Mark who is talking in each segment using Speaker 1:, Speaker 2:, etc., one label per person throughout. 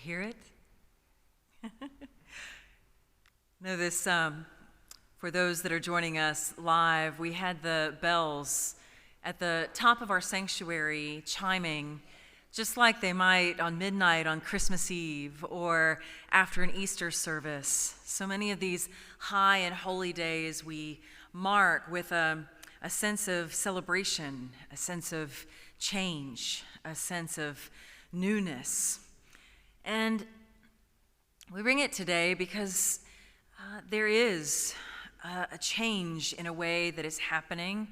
Speaker 1: hear it? Know this, for those that are joining us live, we had the bells at the top of our sanctuary chiming just like they might on midnight on Christmas Eve or after an Easter service. So many of these high and holy days we mark with a sense of celebration, a sense of change, a sense of newness. And we bring it today because there is a change in a way that is happening.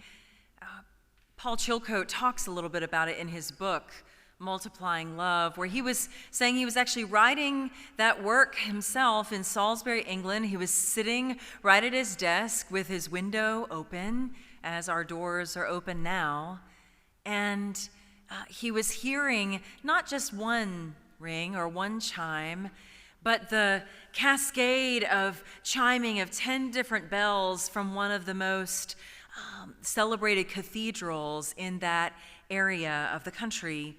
Speaker 1: Paul Chilcote talks a little bit about it in his book, Multiplying Love, where he was saying he was actually writing that work himself in Salisbury, England. He was sitting right at his desk with his window open, as our doors are open now, and he was hearing not just one ring or one chime, but the cascade of chiming of 10 different bells from one of the most celebrated cathedrals in that area of the country.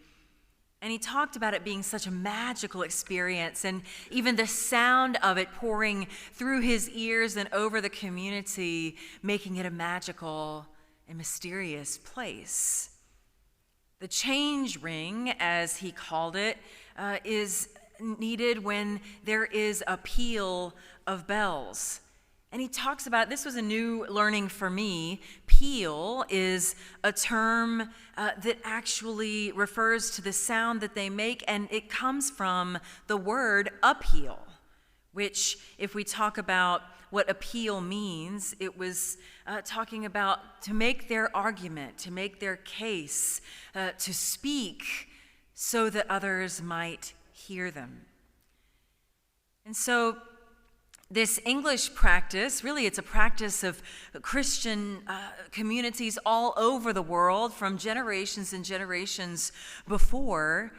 Speaker 1: And he talked about it being such a magical experience, and even the sound of it pouring through his ears and over the community, making it a magical and mysterious place. The change ring, as he called it, is needed when there is a peal of bells. And he talks about, this was a new learning for me, peal is a term that actually refers to the sound that they make, and it comes from the word appeal, which if we talk about what appeal means, it was talking about to make their argument, to make their case, to speak so that others might hear them. And so this English practice, really it's a practice of Christian communities all over the world from generations and generations before.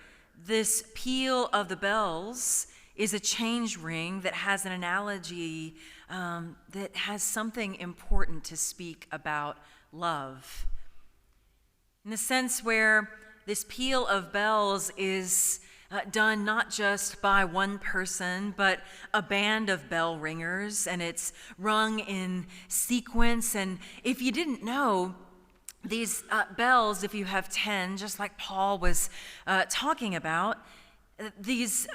Speaker 1: This peal of the bells is a change ring that has an analogy that has something important to speak about love. In the sense where this peal of bells is done not just by one person, but a band of bell ringers, and it's rung in sequence. And if you didn't know, these bells, if you have 10, just like Paul was talking about, these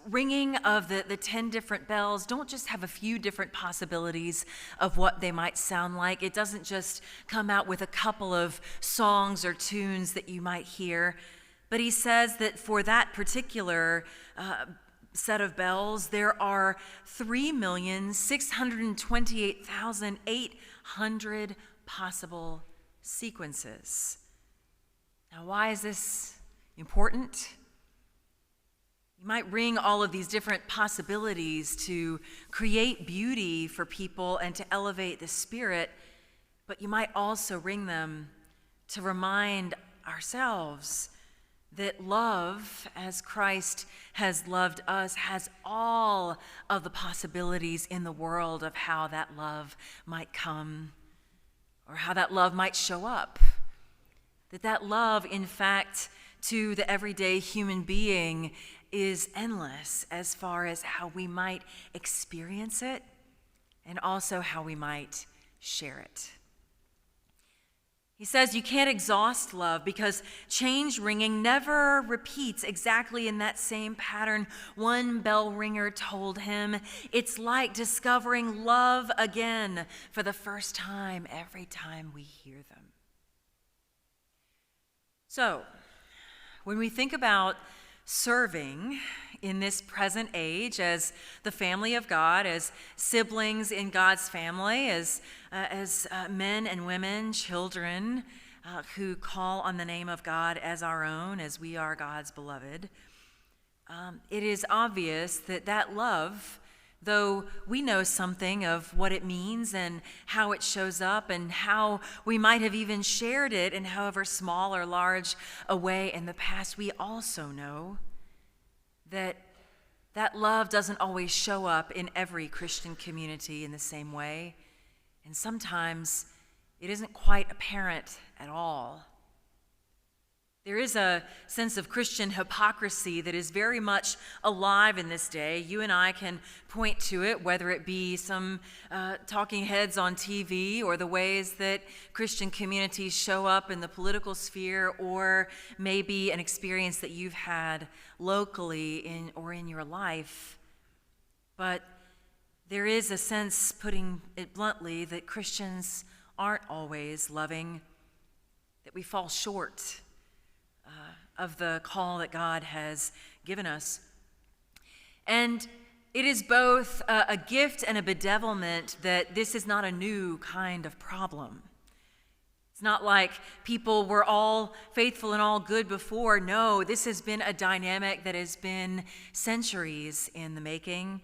Speaker 1: ringing of the 10 different bells don't just have a few different possibilities of what they might sound like. It doesn't just come out with a couple of songs or tunes that you might hear. But he says that for that particular set of bells, there are 3,628,800 possible sequences. Now, why is this important? You might ring all of these different possibilities to create beauty for people and to elevate the spirit, but you might also ring them to remind ourselves that love, as Christ has loved us, has all of the possibilities in the world of how that love might come or how that love might show up. That love, in fact, to the everyday human being is endless as far as how we might experience it and also how we might share it. He says you can't exhaust love because change ringing never repeats exactly in that same pattern. One bell ringer told him, it's like discovering love again for the first time every time we hear them. So, when we think about serving in this present age as the family of God, as siblings in God's family, as men and women, children who call on the name of God as our own, as we are God's beloved, it is obvious that love, though we know something of what it means and how it shows up and how we might have even shared it in however small or large a way in the past, we also know that love doesn't always show up in every Christian community in the same way. And sometimes it isn't quite apparent at all. There is a sense of Christian hypocrisy that is very much alive in this day. You and I can point to it, whether it be some talking heads on TV or the ways that Christian communities show up in the political sphere, or maybe an experience that you've had locally in your life. But there is a sense, putting it bluntly, that Christians aren't always loving, that we fall short of the call that God has given us. And it is both a gift and a bedevilment that this is not a new kind of problem. It's not like people were all faithful and all good before. No, this has been a dynamic that has been centuries in the making,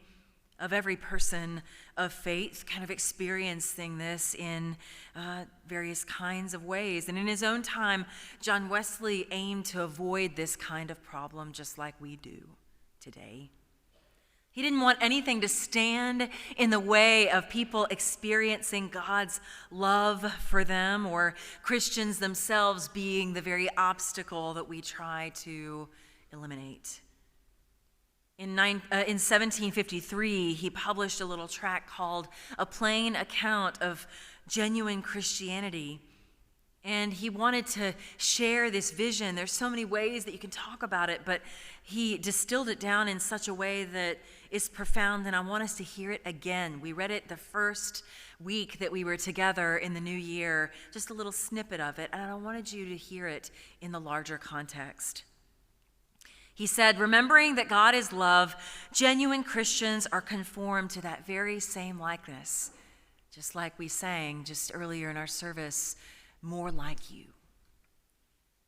Speaker 1: of every person of faith kind of experiencing this in various kinds of ways. And in his own time, John Wesley aimed to avoid this kind of problem just like we do today. He didn't want anything to stand in the way of people experiencing God's love for them, or Christians themselves being the very obstacle that we try to eliminate. In 1753, he published a little tract called A Plain Account of Genuine Christianity. And he wanted to share this vision. There's so many ways that you can talk about it, but he distilled it down in such a way that is profound, and I want us to hear it again. We read it the first week that we were together in the new year, just a little snippet of it, and I wanted you to hear it in the larger context. He said, remembering that God is love, genuine Christians are conformed to that very same likeness, just like we sang just earlier in our service, more like you.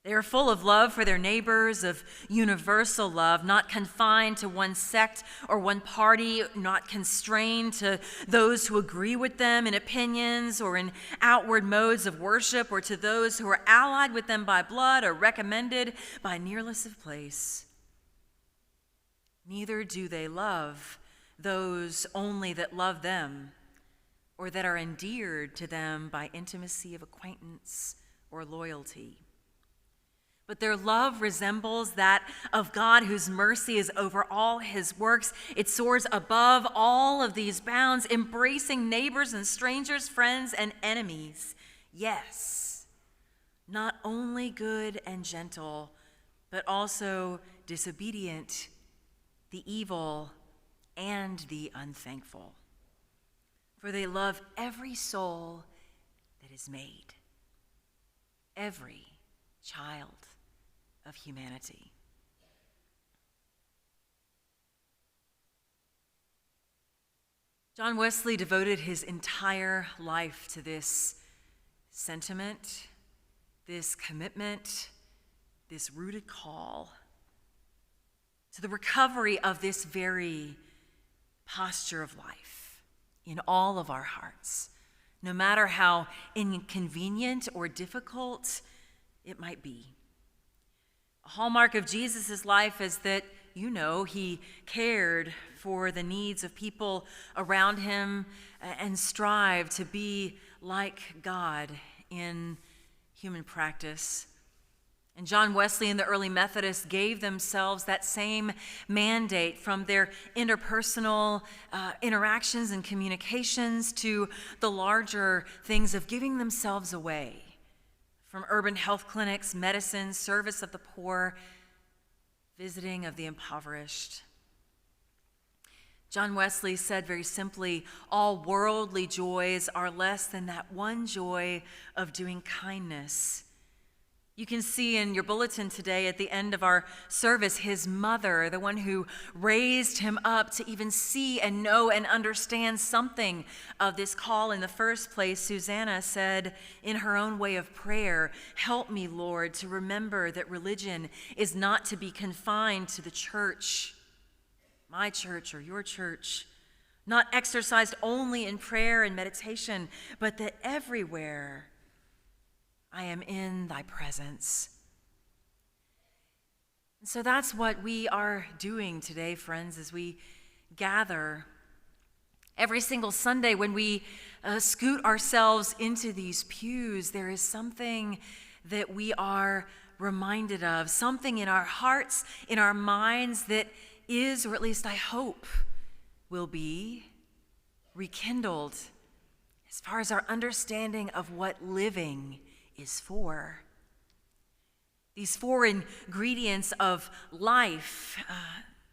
Speaker 1: They are full of love for their neighbors, of universal love, not confined to one sect or one party, not constrained to those who agree with them in opinions or in outward modes of worship, or to those who are allied with them by blood or recommended by nearness of place. Neither do they love those only that love them, or that are endeared to them by intimacy of acquaintance or loyalty. But their love resembles that of God, whose mercy is over all his works. It soars above all of these bounds, embracing neighbors and strangers, friends and enemies. Yes, not only good and gentle, but also disobedient, the evil, and the unthankful. For they love every soul that is made, every child of humanity. John Wesley devoted his entire life to this sentiment, this commitment, this rooted call to the recovery of this very posture of life in all of our hearts, no matter how inconvenient or difficult it might be. A hallmark of Jesus' life is that, he cared for the needs of people around him and strived to be like God in human practice. And John Wesley and the early Methodists gave themselves that same mandate, from their interpersonal interactions and communications to the larger things of giving themselves away, from urban health clinics, medicine, service of the poor, visiting of the impoverished. John Wesley said very simply, all worldly joys are less than that one joy of doing kindness. You can see in your bulletin today at the end of our service, his mother, the one who raised him up to even see and know and understand something of this call in the first place. Susanna said in her own way of prayer, help me, Lord, to remember that religion is not to be confined to the church, my church or your church, not exercised only in prayer and meditation, but that everywhere I am in thy presence. And so that's what we are doing today, friends, as we gather every single Sunday. When we scoot ourselves into these pews, there is something that we are reminded of, something in our hearts, in our minds that is, or at least I hope, will be rekindled as far as our understanding of what living is for. These four ingredients of life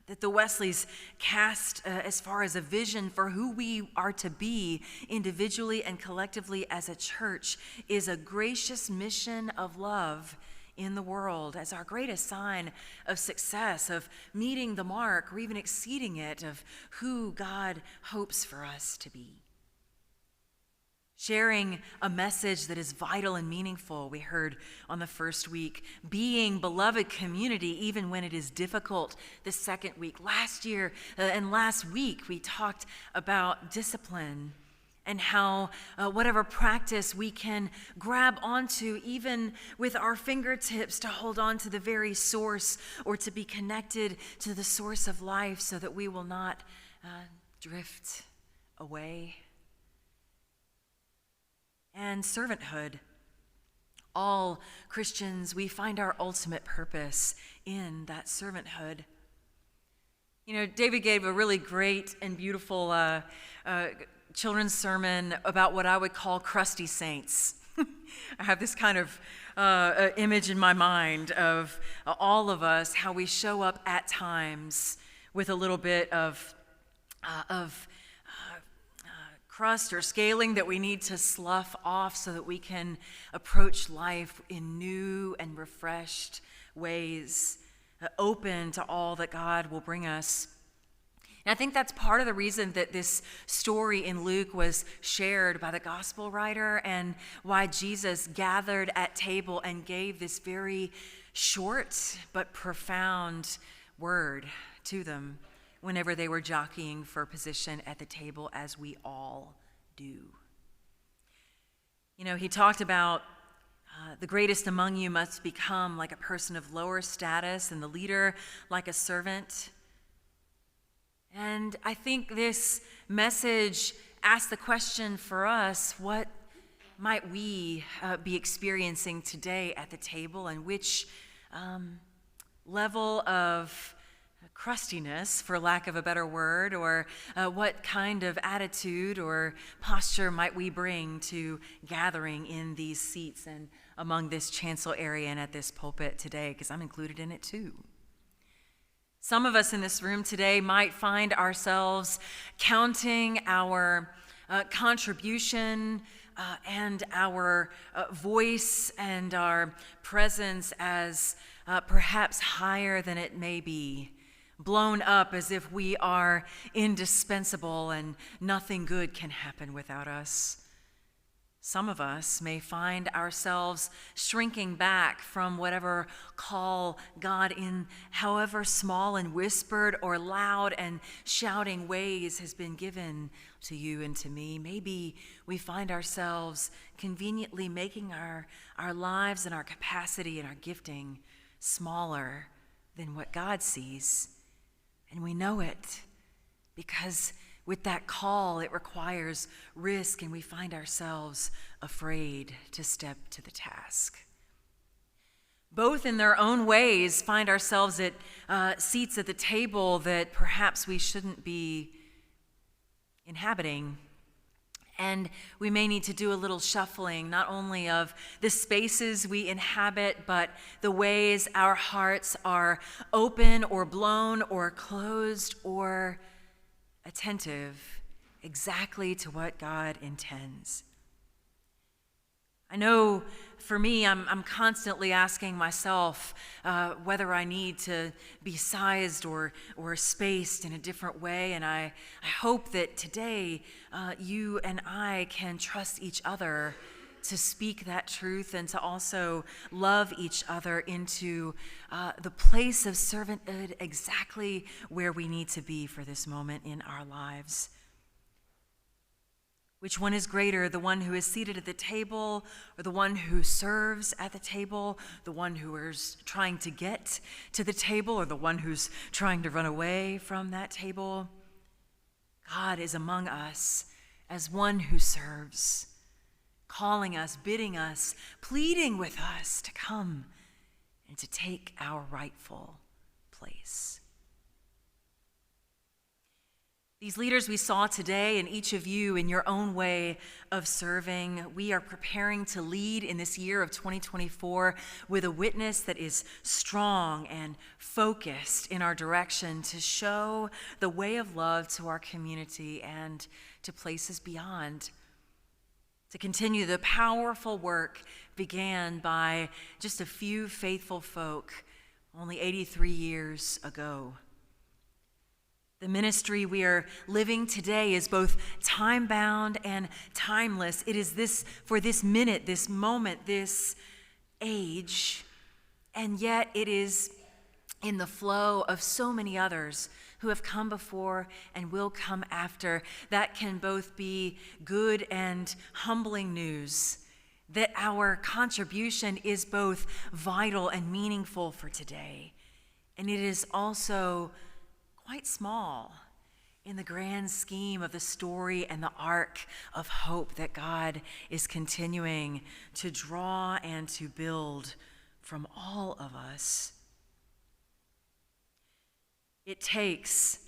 Speaker 1: that the Wesleys cast as far as a vision for who we are to be individually and collectively as a church is a gracious mission of love in the world as our greatest sign of success, of meeting the mark or even exceeding it of who God hopes for us to be. Sharing a message that is vital and meaningful, we heard on the first week. Being beloved community, even when it is difficult, the second week. Last year and last week, we talked about discipline and how whatever practice we can grab onto, even with our fingertips, to hold on to the very source or to be connected to the source of life so that we will not drift away. And servanthood. All Christians, we find our ultimate purpose in that servanthood. You know, David gave a really great and beautiful children's sermon about what I would call crusty saints. I have this kind of image in my mind of all of us, how we show up at times with a little bit of crust or scaling that we need to slough off so that we can approach life in new and refreshed ways, open to all that God will bring us. And I think that's part of the reason that this story in Luke was shared by the gospel writer and why Jesus gathered at table and gave this very short but profound word to them whenever they were jockeying for position at the table, as we all do. You know, he talked about the greatest among you must become like a person of lower status and the leader like a servant. And I think this message asks the question for us, what might we be experiencing today at the table, and which level of crustiness, for lack of a better word, or what kind of attitude or posture might we bring to gathering in these seats and among this chancel area and at this pulpit today, because I'm included in it too. Some of us in this room today might find ourselves counting our contribution and our voice and our presence as perhaps higher than it may be, blown up as if we are indispensable and nothing good can happen without us. Some of us may find ourselves shrinking back from whatever call God, in however small and whispered or loud and shouting ways, has been given to you and to me. Maybe we find ourselves conveniently making our lives and our capacity and our gifting smaller than what God sees. And we know it because with that call, it requires risk, and we find ourselves afraid to step to the task. Both in their own ways find ourselves at seats at the table that perhaps we shouldn't be inhabiting. And we may need to do a little shuffling, not only of the spaces we inhabit, but the ways our hearts are open or blown or closed or attentive exactly to what God intends. I know for me, I'm constantly asking myself whether I need to be sized or spaced in a different way, and I hope that today you and I can trust each other to speak that truth and to also love each other into the place of servanthood exactly where we need to be for this moment in our lives. Which one is greater, the one who is seated at the table or the one who serves at the table, the one who is trying to get to the table or the one who's trying to run away from that table? God is among us as one who serves, calling us, bidding us, pleading with us to come and to take our rightful place. These leaders we saw today, and each of you in your own way of serving, we are preparing to lead in this year of 2024 with a witness that is strong and focused in our direction to show the way of love to our community and to places beyond. To continue the powerful work began by just a few faithful folk only 83 years ago. The ministry we are living today is both time-bound and timeless. It is this for this minute, this moment, this age, and yet it is in the flow of so many others who have come before and will come after. That can both be good and humbling news, that our contribution is both vital and meaningful for today, and it is also quite small in the grand scheme of the story and the arc of hope that God is continuing to draw and to build from all of us. It takes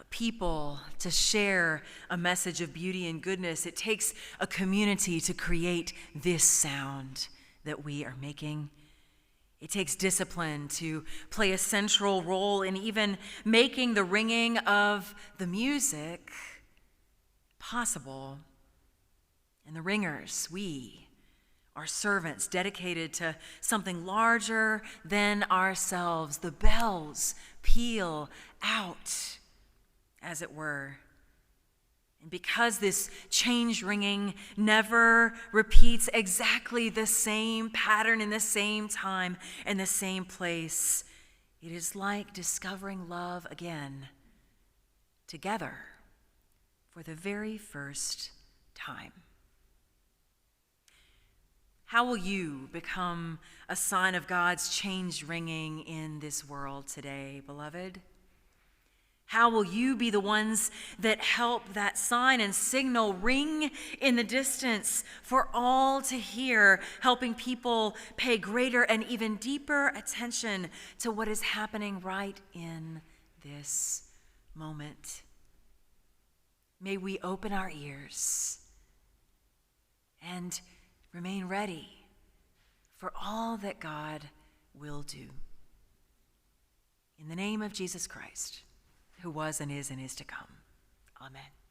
Speaker 1: people to share a message of beauty and goodness. It takes a community to create this sound that we are making. It takes discipline to play a central role in even making the ringing of the music possible. And the ringers, we are servants dedicated to something larger than ourselves. The bells peal out, as it were. And because this change ringing never repeats exactly the same pattern in the same time and the same place, it is like discovering love again, together, for the very first time. How will you become a sign of God's change ringing in this world today, beloved? How will you be the ones that help that sign and signal ring in the distance for all to hear, helping people pay greater and even deeper attention to what is happening right in this moment? May we open our ears and remain ready for all that God will do. In the name of Jesus Christ, who was and is to come. Amen.